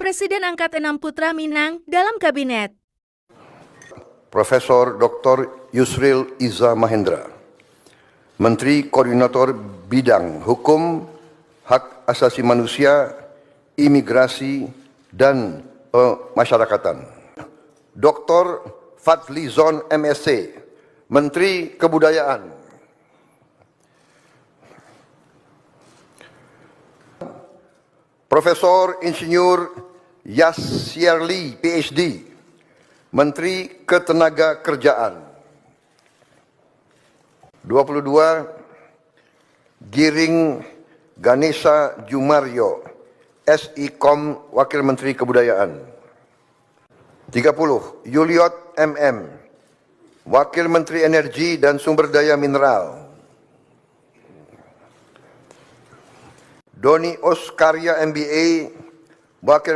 Presiden angkat 6 putra Minang dalam kabinet. Profesor Dr. Yusril Iza Mahendra, Menteri Koordinator Bidang Hukum, Hak Asasi Manusia, Imigrasi, dan Pemasyarakatan. Dr. Fadlizon MSc, Menteri Kebudayaan. Profesor Insinyur Yasyarli, PhD, Menteri Ketenagakerjaan. 22. Giring Ganesha Jumaryo, SIKOM, Wakil Menteri Kebudayaan. 30. Yuliot MM, Wakil Menteri Energi dan Sumber Daya Mineral. Doni Oskarya MBA, Wakil